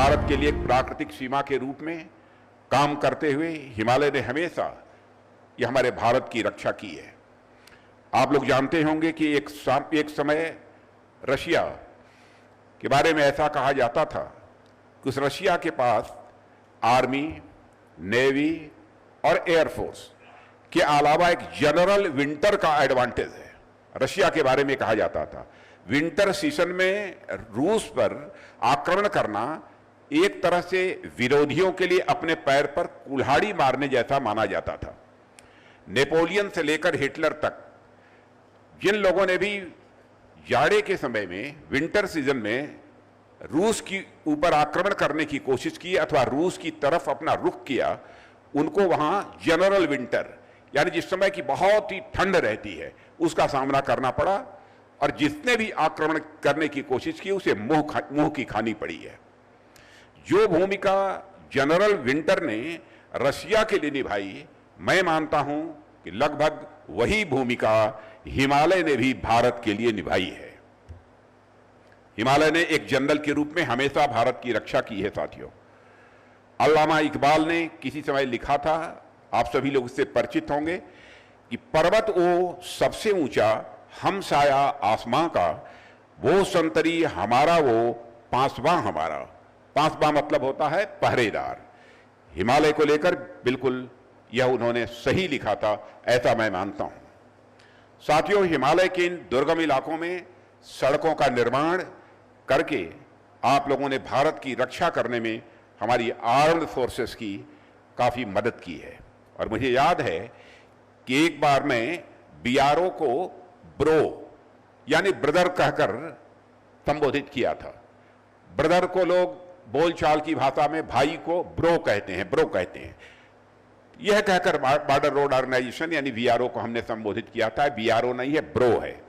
भारत के लिए एक प्राकृतिक सीमा के रूप में काम करते हुए हिमालय ने हमेशा ये हमारे भारत की रक्षा की है। आप लोग जानते होंगे कि एक समय रशिया के बारे में ऐसा कहा जाता था कि उस रशिया के पास आर्मी, नेवी और एयरफोर्स के अलावा एक जनरल विंटर का एडवांटेज है। रशिया के बारे में कहा जाता था विंटर सीजन में रूस पर आक्रमण करना एक तरह से विरोधियों के लिए अपने पैर पर कुल्हाड़ी मारने जैसा माना जाता था। नेपोलियन से लेकर हिटलर तक जिन लोगों ने भी जाड़े के समय में, विंटर सीजन में रूस की ऊपर आक्रमण करने की कोशिश की अथवा रूस की तरफ अपना रुख किया, उनको वहां जनरल विंटर यानी जिस समय की बहुत ही ठंड रहती है उसका सामना करना पड़ा, और जिसने भी आक्रमण करने की कोशिश की उसे मुंह की खानी पड़ी है। जो भूमिका जनरल विंटर ने रशिया के लिए निभाई, मैं मानता हूं कि लगभग वही भूमिका हिमालय ने भी भारत के लिए निभाई है। हिमालय ने एक जनरल के रूप में हमेशा भारत की रक्षा की है। साथियों, अल्लामा इकबाल ने किसी समय लिखा था, आप सभी लोग इससे परिचित होंगे, कि पर्वत वो सबसे ऊंचा हमसाया आसमां का, वो संतरी हमारा वो पांचवां हमारा। पांचवां मतलब होता है पहरेदार। हिमालय को लेकर बिल्कुल यह उन्होंने सही लिखा था, ऐसा मैं मानता हूं। साथियों, हिमालय के इन दुर्गम इलाकों में सड़कों का निर्माण करके आप लोगों ने भारत की रक्षा करने में हमारी आर्म्ड फोर्सेस की काफी मदद की है। और मुझे याद है कि एक बार मैं बीआरओ को ब्रो यानी ब्रदर कहकर संबोधित किया था। ब्रदर को लोग बोलचाल की भाषा में भाई को ब्रो कहते हैं। यह कहकर बॉर्डर रोड ऑर्गेनाइजेशन यानी बीआरओ को हमने संबोधित किया था। बीआरओ नहीं है, ब्रो है।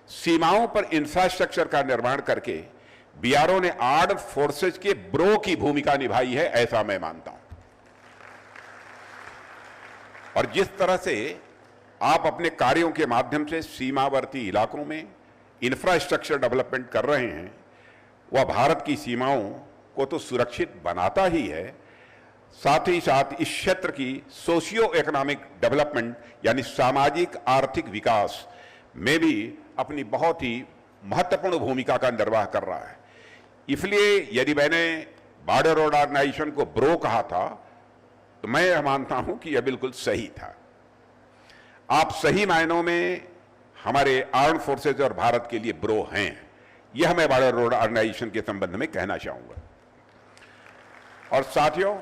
सीमाओं पर इंफ्रास्ट्रक्चर का निर्माण करके बीआरओ ने आर्म्ड फोर्सेज के ब्रो की भूमिका निभाई है, ऐसा मैं मानता हूं। और जिस तरह से आप अपने कार्यों के माध्यम से सीमावर्ती इलाकों में इंफ्रास्ट्रक्चर डेवलपमेंट कर रहे हैं, वह भारत की सीमाओं को तो सुरक्षित बनाता ही है, साथ ही साथ इस क्षेत्र की सोशियो इकोनॉमिक डेवलपमेंट यानी सामाजिक आर्थिक विकास में भी अपनी बहुत ही महत्वपूर्ण भूमिका का निर्वाह कर रहा है। इसलिए यदि मैंने बॉर्डर रोड ऑर्गेनाइजेशन को ब्रो कहा था, तो मैं यह मानता हूं कि यह बिल्कुल सही था। आप सही मायनों में हमारे आर्म्ड फोर्सेज और भारत के लिए ब्रो हैं, यह मैं बॉर्डर रोड ऑर्गेनाइजेशन के संबंध में कहना चाहूंगा। और साथियों,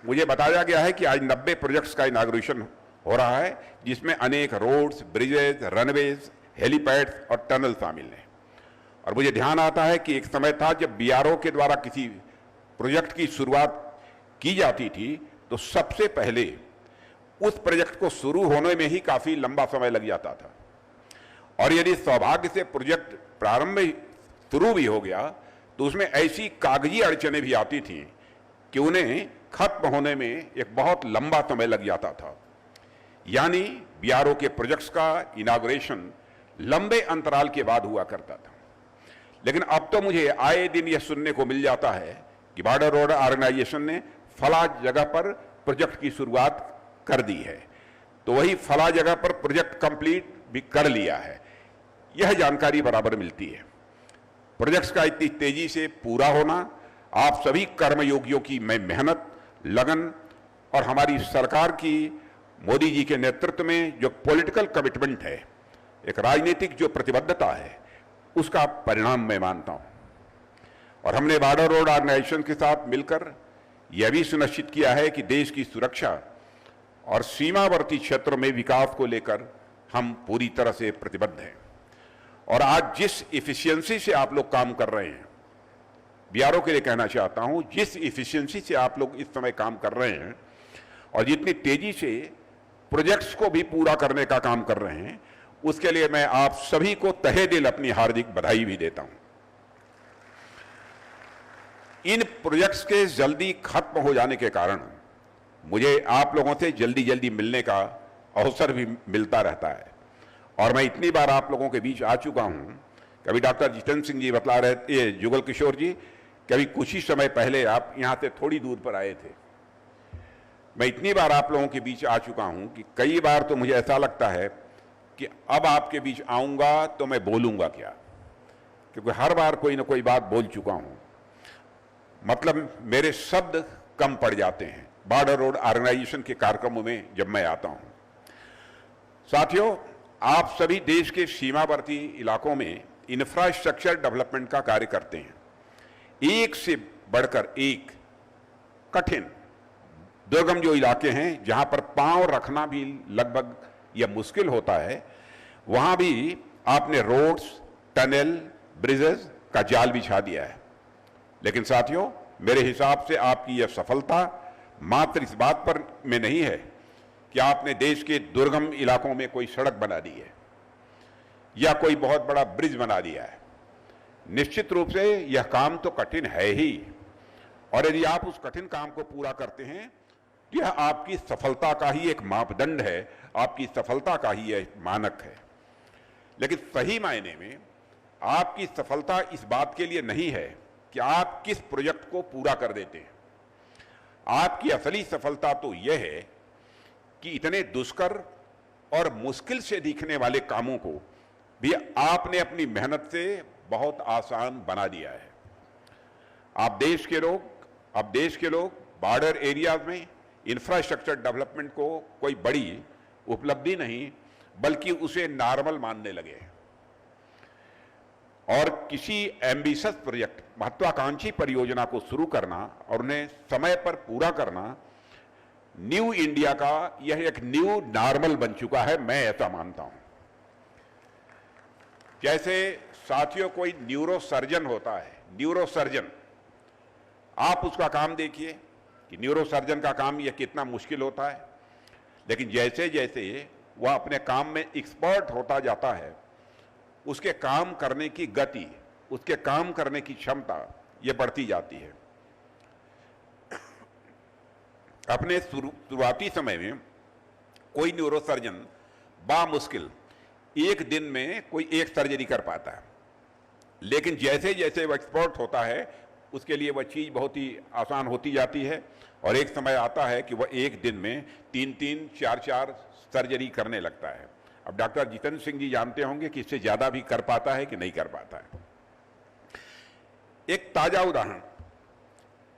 मुझे बताया गया है कि आज 90 प्रोजेक्ट्स का इनॉग्रेशन हो रहा है, जिसमें अनेक रोड्स, ब्रिजेज, रनवेज, हेलीपैड्स और टनल शामिल हैं। और मुझे ध्यान आता है कि एक समय था जब बीआरओ के द्वारा किसी प्रोजेक्ट की शुरुआत की जाती थी तो सबसे पहले उस प्रोजेक्ट को शुरू होने में ही काफी लंबा समय लग जाता था, और यदि सौभाग्य से प्रोजेक्ट प्रारंभ में शुरू भी हो गया तो उसमें ऐसी कागजी अड़चनें भी आती थी कि उन्हें खत्म होने में एक बहुत लंबा समय लग जाता था। यानी बीआरओ के प्रोजेक्ट्स का इनॉग्रेशन लंबे अंतराल के बाद हुआ करता था। लेकिन अब तो मुझे आए दिन यह सुनने को मिल जाता है कि बॉर्डर रोड ऑर्गेनाइजेशन ने फला जगह पर प्रोजेक्ट की शुरुआत कर दी है, तो वही फला जगह पर प्रोजेक्ट कंप्लीट भी कर लिया है। यह जानकारी बराबर मिलती है। प्रोजेक्ट्स का इतनी तेजी से पूरा होना आप सभी कर्मयोगियों की मेहनत, लगन और हमारी सरकार की मोदी जी के नेतृत्व में जो पॉलिटिकल कमिटमेंट है, एक राजनीतिक जो प्रतिबद्धता है, उसका परिणाम मैं मानता हूं। और हमने बॉर्डर रोड ऑर्गेनाइजेशन के साथ मिलकर यह भी सुनिश्चित किया है कि देश की सुरक्षा और सीमावर्ती क्षेत्र में विकास को लेकर हम पूरी तरह से प्रतिबद्ध हैं। और आज जिस इफिशियंसी से आप लोग काम कर रहे हैं, बीआरओ के लिए कहना चाहता हूं, जिस इफिशियंसी से आप लोग इस समय काम कर रहे हैं और जितनी तेजी से प्रोजेक्ट्स को भी पूरा करने का काम कर रहे हैं, उसके लिए मैं आप सभी को तहे दिल अपनी हार्दिक बधाई भी देता हूं। इन प्रोजेक्ट्स के जल्दी खत्म हो जाने के कारण मुझे आप लोगों से जल्दी जल्दी मिलने का अवसर भी मिलता रहता है, और मैं इतनी बार आप लोगों के बीच आ चुका हूं। कभी डॉक्टर जितेंद्र सिंह जी बतला रहे थे, जुगल किशोर जी, कि अभी कुछ ही समय पहले आप यहां से थोड़ी दूर पर आए थे। मैं इतनी बार आप लोगों के बीच आ चुका हूं कि कई बार तो मुझे ऐसा लगता है कि अब आपके बीच आऊंगा तो मैं बोलूंगा क्या, क्योंकि हर बार कोई ना कोई बात बोल चुका हूं। मतलब मेरे शब्द कम पड़ जाते हैं बॉर्डर रोड ऑर्गेनाइजेशन के कार्यक्रमों में जब मैं आता हूं। साथियों, आप सभी देश के सीमावर्ती इलाकों में इंफ्रास्ट्रक्चर डेवलपमेंट का कार्य करते हैं। एक से बढ़कर एक कठिन दुर्गम जो इलाके हैं जहां पर पांव रखना भी लगभग या मुश्किल होता है, वहां भी आपने रोड्स, टनल, ब्रिजेस का जाल बिछा दिया है। लेकिन साथियों, मेरे हिसाब से आपकी यह सफलता मात्र इस बात पर में नहीं है कि आपने देश के दुर्गम इलाकों में कोई सड़क बना दी है या कोई बहुत बड़ा ब्रिज बना दिया है। निश्चित रूप से यह काम तो कठिन है ही, और यदि आप उस कठिन काम को पूरा करते हैं तो यह आपकी सफलता का ही एक मापदंड है, आपकी सफलता का ही एक मानक है। लेकिन सही मायने में आपकी सफलता इस बात के लिए नहीं है कि आप किस प्रोजेक्ट को पूरा कर देते हैं। आपकी असली सफलता तो यह है कि इतने दुष्कर और मुश्किल से दिखने वाले कामों को भी आपने अपनी मेहनत से बहुत आसान बना दिया है। अब देश के लोग बॉर्डर एरियाज में इंफ्रास्ट्रक्चर डेवलपमेंट को कोई बड़ी उपलब्धि नहीं बल्कि उसे नॉर्मल मानने लगे हैं, और किसी एम्बिशियस प्रोजेक्ट, महत्वाकांक्षी परियोजना को शुरू करना और उन्हें समय पर पूरा करना न्यू इंडिया का यह एक न्यू नॉर्मल बन चुका है, मैं ऐसा मानता हूं। जैसे साथियों, कोई न्यूरोसर्जन होता है, न्यूरोसर्जन, आप उसका काम देखिए कि न्यूरोसर्जन का काम यह कितना मुश्किल होता है। लेकिन जैसे जैसे वह अपने काम में एक्सपर्ट होता जाता है, उसके काम करने की गति, उसके काम करने की क्षमता यह बढ़ती जाती है। अपने शुरुआती समय में कोई न्यूरोसर्जन बामुश्किल एक दिन में कोई एक सर्जरी कर पाता है, लेकिन जैसे जैसे वह एक्सपर्ट होता है उसके लिए वह चीज़ बहुत ही आसान होती जाती है, और एक समय आता है कि वह एक दिन में 3-3, 4-4 सर्जरी करने लगता है। अब डॉक्टर जितेंद्र सिंह जी जानते होंगे कि इससे ज़्यादा भी कर पाता है कि नहीं कर पाता है। एक ताज़ा उदाहरण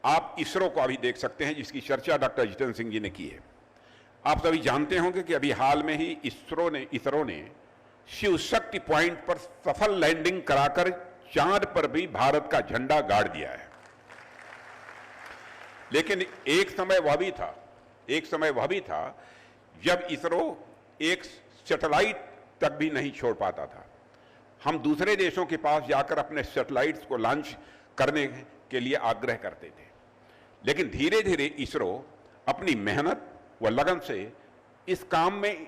आप इसरो को अभी देख सकते हैं, जिसकी चर्चा डॉक्टर जितेंद्र सिंह जी ने की है। आप सभी जानते होंगे कि अभी हाल में ही इसरो ने शिव शक्ति पॉइंट पर सफल लैंडिंग कराकर चांद पर भी भारत का झंडा गाड़ दिया है। लेकिन एक समय वह भी था जब इसरो एक सैटेलाइट तक भी नहीं छोड़ पाता था। हम दूसरे देशों के पास जाकर अपने सैटेलाइट्स को लॉन्च करने के लिए आग्रह करते थे, लेकिन धीरे धीरे इसरो अपनी मेहनत व लगन से इस काम में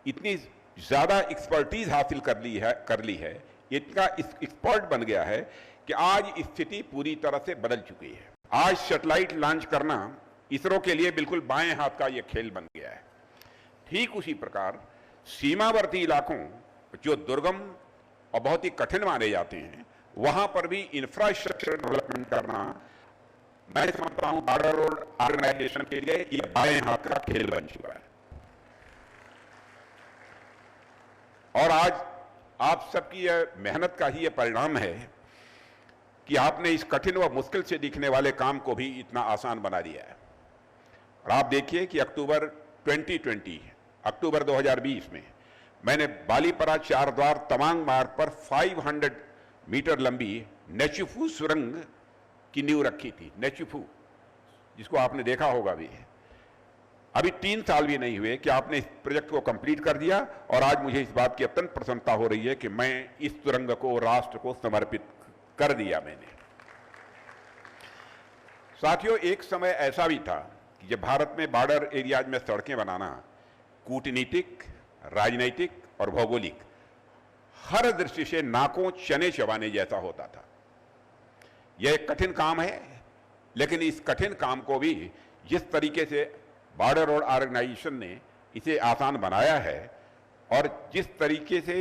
इतनी ज्यादा एक्सपर्टीज हासिल कर ली है, इतना एक्सपर्ट बन गया है कि आज स्थिति पूरी तरह से बदल चुकी है। आज सैटेलाइट लॉन्च करना इसरो के लिए बिल्कुल बाएं हाथ का यह खेल बन गया है। ठीक उसी प्रकार सीमावर्ती इलाकों जो दुर्गम और बहुत ही कठिन माने जाते हैं, वहां पर भी इंफ्रास्ट्रक्चर डेवलपमेंट करना, मैं समझता हूं बॉर्डर रोड ऑर्गेनाइजेशन के लिए यह बाएं हाथ का खेल बन चुका है। और आज आप सबकी यह मेहनत का ही यह परिणाम है कि आपने इस कठिन व मुश्किल से दिखने वाले काम को भी इतना आसान बना दिया है। और आप देखिए कि अक्टूबर 2020 में मैंने बालीपरा चारद्वार तवांग मार्ग पर 500 मीटर लंबी नेचुफू सुरंग की नींव रखी थी। नेचुफू, जिसको आपने देखा होगा भी। अभी 3 साल भी नहीं हुए कि आपने इस प्रोजेक्ट को कंप्लीट कर दिया, और आज मुझे इस बात की अत्यंत प्रसन्नता हो रही है कि मैं इस सुरंग को राष्ट्र को समर्पित कर दिया मैंने। साथियों, एक समय ऐसा भी था कि जब भारत में बॉर्डर एरियाज में सड़कें बनाना कूटनीतिक, राजनीतिक और भौगोलिक हर दृष्टि से नाकों चने चबाने जैसा होता था। यह एक कठिन काम है, लेकिन इस कठिन काम को भी जिस तरीके से बॉर्डर रोड ऑर्गेनाइजेशन ने इसे आसान बनाया है और जिस तरीके से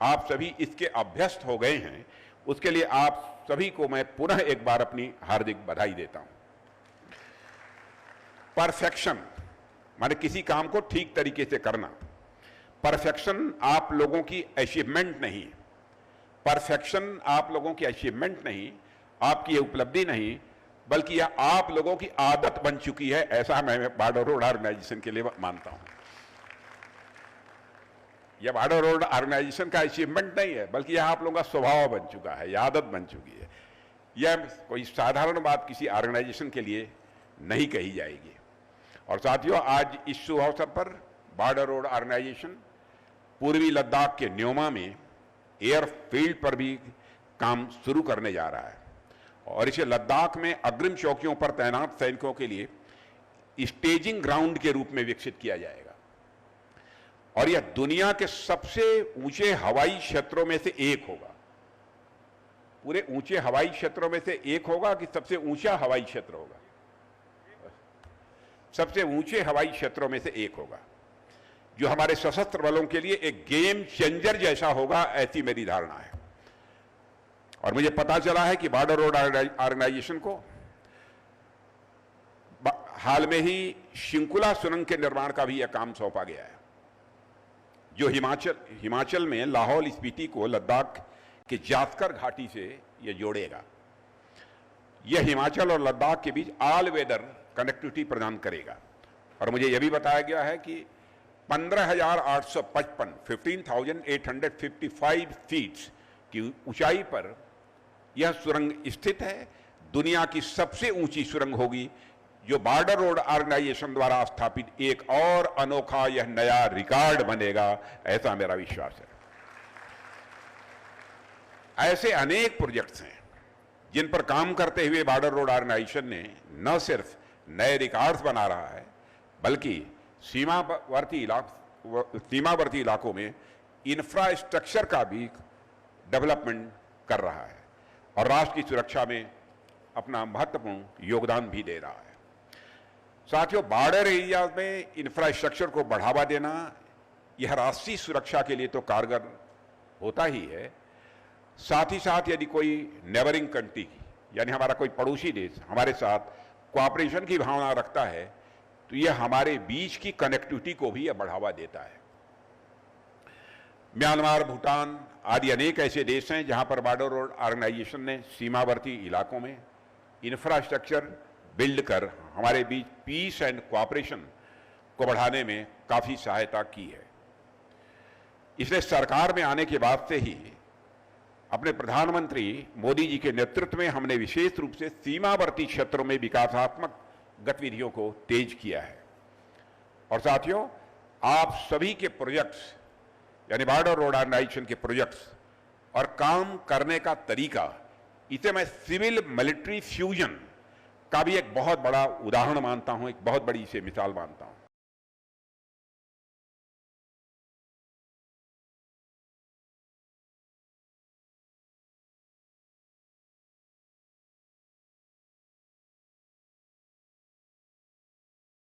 आप सभी इसके अभ्यस्त हो गए हैं, उसके लिए आप सभी को मैं पुनः एक बार अपनी हार्दिक बधाई देता हूं। परफेक्शन माने किसी काम को ठीक तरीके से करना। परफेक्शन आप लोगों की अचीवमेंट नहीं, परफेक्शन आप लोगों की अचीवमेंट नहीं, आपकी उपलब्धि नहीं, बल्कि यह आप लोगों की आदत बन चुकी है, ऐसा मैं बॉर्डर रोड ऑर्गेनाइजेशन के लिए मानता हूं। यह बॉर्डर रोड ऑर्गेनाइजेशन का अचीवमेंट नहीं है, बल्कि यह आप लोगों का स्वभाव बन चुका है, यह आदत बन चुकी है। यह कोई साधारण बात किसी ऑर्गेनाइजेशन के लिए नहीं कही जाएगी। और साथियों, आज इस शुभ अवसर पर बॉर्डर रोड ऑर्गेनाइजेशन पूर्वी लद्दाख के न्योमा में एयरफील्ड पर भी काम शुरू करने जा रहा है और इसे लद्दाख में अग्रिम चौकियों पर तैनात सैनिकों के लिए स्टेजिंग ग्राउंड के रूप में विकसित किया जाएगा। और यह दुनिया के सबसे ऊंचे हवाई क्षेत्रों में से एक होगा। पूरे ऊंचे हवाई क्षेत्रों में से एक होगा कि सबसे ऊंचा हवाई क्षेत्र होगा? सबसे ऊंचे हवाई क्षेत्रों में से एक होगा, जो हमारे सशस्त्र बलों के लिए एक गेम चेंजर जैसा होगा, ऐसी मेरी धारणा है। और मुझे पता चला है कि बॉर्डर रोड ऑर्गेनाइजेशन को हाल में ही शिंकुला सुरंग के निर्माण का भी यह काम सौंपा गया है, जो हिमाचल में लाहौल स्पीति को लद्दाख के जास्कर घाटी से यह जोड़ेगा। यह हिमाचल और लद्दाख के बीच ऑल वेदर कनेक्टिविटी प्रदान करेगा। और मुझे यह भी बताया गया है कि 15,855 फीट की ऊंचाई पर यह सुरंग स्थित है। दुनिया की सबसे ऊंची सुरंग होगी, जो बॉर्डर रोड ऑर्गेनाइजेशन द्वारा स्थापित एक और अनोखा यह नया रिकॉर्ड बनेगा, ऐसा मेरा विश्वास है। ऐसे अनेक प्रोजेक्ट्स हैं जिन पर काम करते हुए बॉर्डर रोड ऑर्गेनाइजेशन ने न सिर्फ नए रिकॉर्ड्स बना रहा है, बल्कि सीमावर्ती इलाकों में इंफ्रास्ट्रक्चर का भी डेवलपमेंट कर रहा है और राष्ट्र की सुरक्षा में अपना महत्वपूर्ण योगदान भी दे रहा है। साथियों, बॉर्डर एरिया में इंफ्रास्ट्रक्चर को बढ़ावा देना यह राष्ट्रीय सुरक्षा के लिए तो कारगर होता ही है, साथ ही साथ यदि कोई नेबरिंग कंट्री यानी हमारा कोई पड़ोसी देश हमारे साथ कोऑपरेशन की भावना रखता है, तो यह हमारे बीच की कनेक्टिविटी को भी यह बढ़ावा देता है। म्यांमार, भूटान आदि अनेक ऐसे देश हैं जहां पर बॉर्डर रोड ऑर्गेनाइजेशन ने सीमावर्ती इलाकों में इंफ्रास्ट्रक्चर बिल्ड कर हमारे बीच पीस एंड कोऑपरेशन को बढ़ाने में काफी सहायता की है। इसलिए सरकार में आने के बाद से ही अपने प्रधानमंत्री मोदी जी के नेतृत्व में हमने विशेष रूप से सीमावर्ती क्षेत्रों में विकासात्मक गतिविधियों को तेज किया है। और साथियों, आप सभी के प्रोजेक्ट्स यानी बॉर्डर रोड ऑर्गेनाइजेशन के प्रोजेक्ट्स और काम करने का तरीका, इसे मैं सिविल मिलिट्री फ्यूजन का भी एक बहुत बड़ा उदाहरण मानता हूं, एक बहुत बड़ी इसे मिसाल मानता हूं।